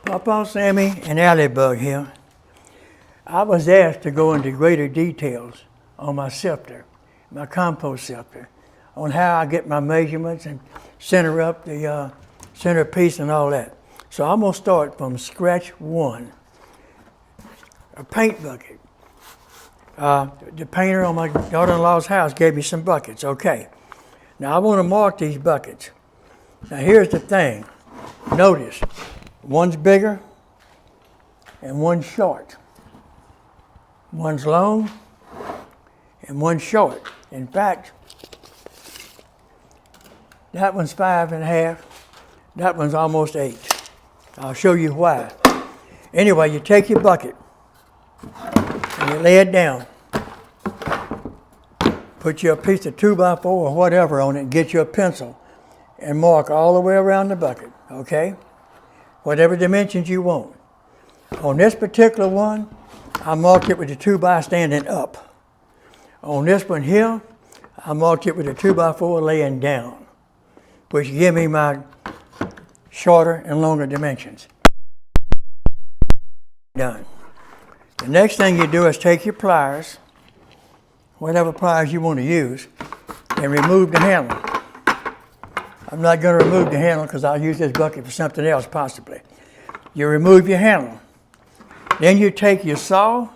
Pawpaw, Sammy, and Allybug here. I was asked to go into greater details on my sifter, my compost sifter, on how I get my measurements and center up the centerpiece and all that. So I'm going to start from scratch one. A paint bucket. The painter on my daughter-in-law's house gave me some buckets. Okay. Now I want to mark these buckets. Now here's the thing. Notice, one's bigger and one's short. One's long and one's short. In fact, that one's 5.5. That one's almost 8. I'll show you why. Anyway, you take your bucket and you lay it down. Put you a piece of 2x4 or whatever on it and get you a pencil and mark all the way around the bucket, okay? Whatever dimensions you want. On this particular one, I marked it with the 2x standing up. On this one here, I marked it with the 2x4 laying down, which give me my shorter and longer dimensions. Done. The next thing you do is take your pliers, whatever pliers you want to use, and remove the handle. I'm not going to remove the handle because I'll use this bucket for something else possibly. You remove your handle. Then you take your saw,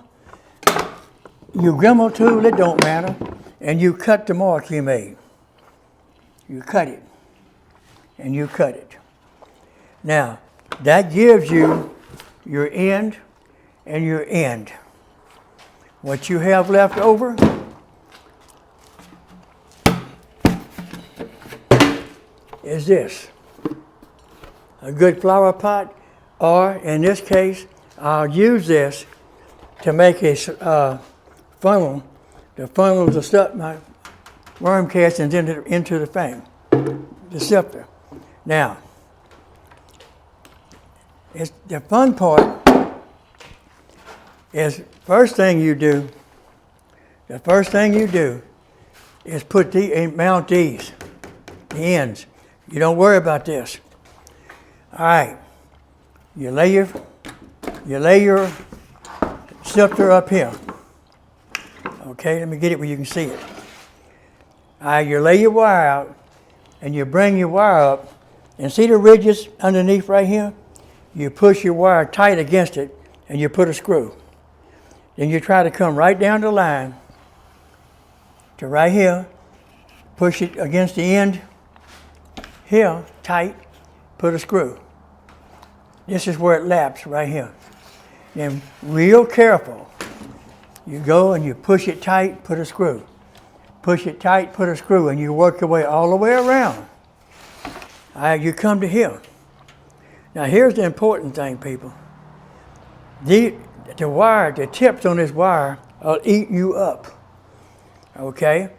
your Dremel tool, it don't matter, and you cut the mark you made. You cut it, and you cut it. Now, that gives you your end and your end. What you have left over is this. A good flower pot, or in this case, I'll use this to make a funnel to funnel the stuff, my worm castings into the thing, the sifter. Now, the fun part is the first thing you do is mount these, the ends. You don't worry about this. All right, you lay your sifter up here. Okay, let me get it where you can see it. All right, you lay your wire out and you bring your wire up and see the ridges underneath right here? You push your wire tight against it and you put a screw. Then you try to come right down the line to right here, push it against the end here, tight, put a screw. This is where it laps right here. Then real careful, you go and you push it tight, put a screw. Push it tight, put a screw, and you work your way all the way around. All right, you come to here. Now here's the important thing, people. The wire, the tips on this wire will eat you up. Okay?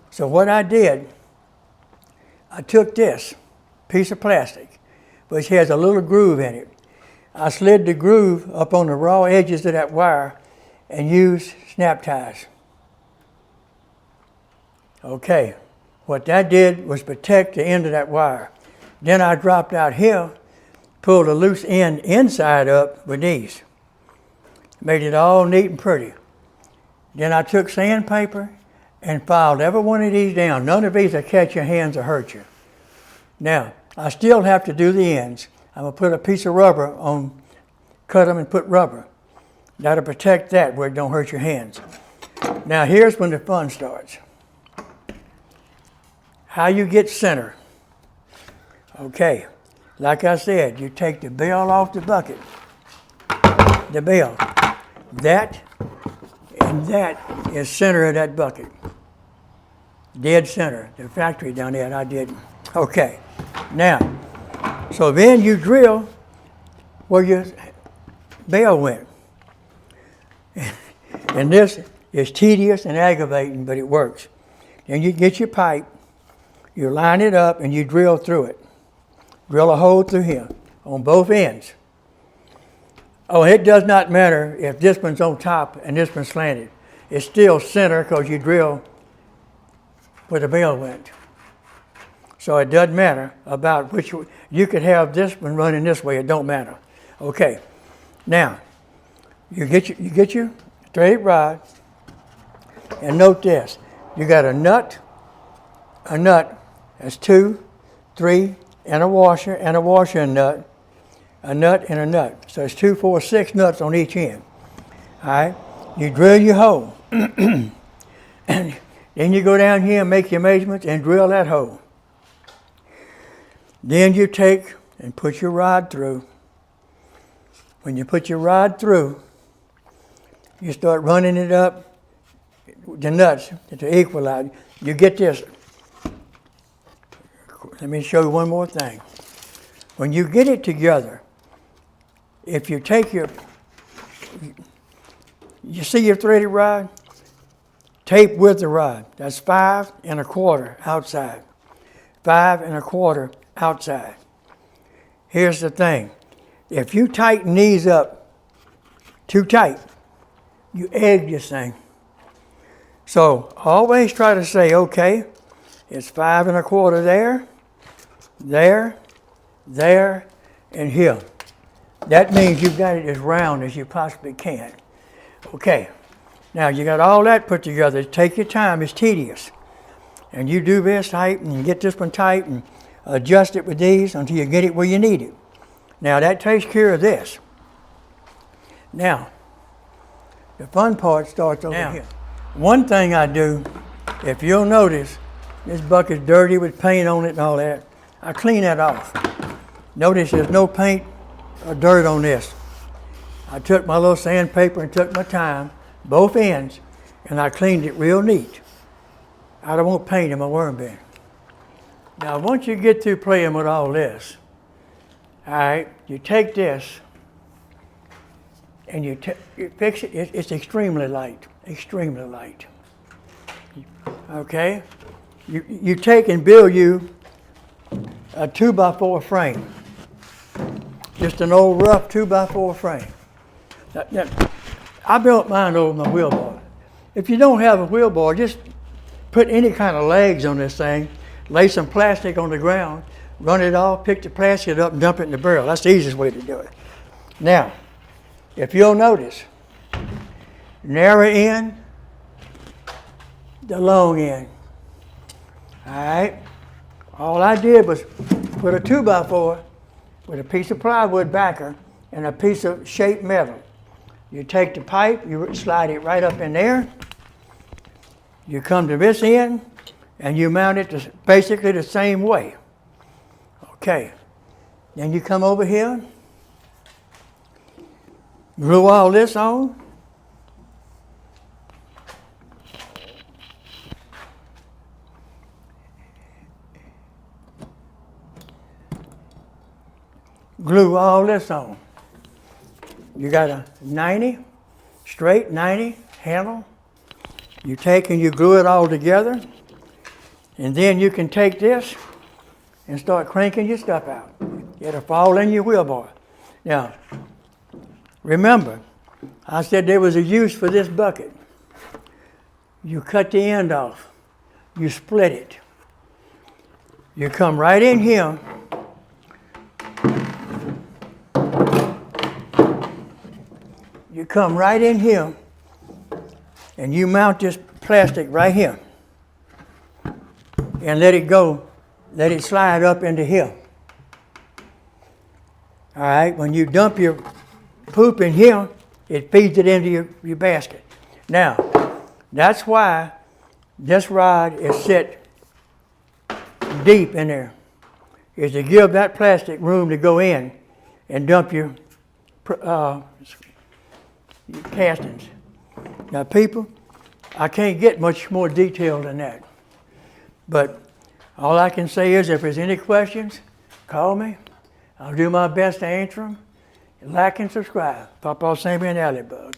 So what I did, I took this piece of plastic, which has a little groove in it. I slid the groove up on the raw edges of that wire and used snap ties. Okay, what that did was protect the end of that wire. Then I dropped out here, pulled a loose end inside up with these. Made it all neat and pretty. Then I took sandpaper and filed every one of these down. None of these will catch your hands or hurt you. Now, I still have to do the ends. I'm going to put a piece of rubber on, cut them and put rubber. That'll protect that where it don't hurt your hands. Now here's when the fun starts. How you get center. Okay, like I said, you take the bell off the bucket. The bell. That and that is center of that bucket. Dead center. The factory down there, I didn't. Okay, now, so then you drill where your bell went. And this is tedious and aggravating, but it works. Then you get your pipe, you line it up, and you drill through it. Drill a hole through here on both ends. Oh, it does not matter if this one's on top and this one's slanted. It's still center because you drill where the bell went. So it doesn't matter about which, you could have this one running this way, it don't matter. Okay, now, you get your threaded rod, and note this. You got a nut, that's 2, 3, and a washer and nut, a nut and a nut. So it's 2, 4, 6 nuts on each end. All right, you drill your hole. And then you go down here and make your measurements and drill that hole. Then you take and put your rod through. When you put your rod through, you start running it up, the nuts, to equalize. You get this. Let me show you one more thing. When you get it together, if you take you see your threaded rod? Tape with the rod. That's 5 1/4 outside. 5 1/4 outside. Here's the thing. If you tighten these up too tight, you egg this thing. So always try to say, okay, it's 5 1/4 there, and here. That means you've got it as round as you possibly can. Okay. Now, you got all that put together. Take your time. It's tedious. And you do this tight and get this one tight and adjust it with these until you get it where you need it. Now, that takes care of this. Now, the fun part starts over here. One thing I do, if you'll notice, this bucket's dirty with paint on it and all that. I clean that off. Notice there's no paint or dirt on this. I took my little sandpaper and took my time, both ends, and I cleaned it real neat. I don't want paint in my worm bin. Now, once you get through playing with all this, all right, you take this and you fix it. It's extremely light, extremely light. Okay? You take and build you a 2x4 frame. Just an old rough 2x4 frame. Now, I built mine over my wheelbarrow. If you don't have a wheelbarrow, just put any kind of legs on this thing, lay some plastic on the ground, run it off, pick the plastic up and dump it in the barrel. That's the easiest way to do it. Now, if you'll notice, narrow end, the long end. All right? All I did was put a 2x4 with a piece of plywood backer and a piece of shaped metal. You take the pipe, you slide it right up in there. You come to this end, and you mount it basically the same way. Okay. Then you come over here, glue all this on. Glue all this on. You got a 90, straight 90 handle. You take and you glue it all together. And then you can take this and start cranking your stuff out. It'll fall in your wheelbarrow. Now, remember, I said there was a use for this bucket. You cut the end off. You split it. You come right in here. You come right in here and you mount this plastic right here and let it go, let it slide up into here. All right, when you dump your poop in here, it feeds it into your basket. Now, that's why this rod is set deep in there, is to give that plastic room to go in and dump your castings. Now, people, I can't get much more detailed than that. But all I can say is if there's any questions, call me. I'll do my best to answer them. Like and subscribe. Pawpaw, Sammy, and Alley Bug.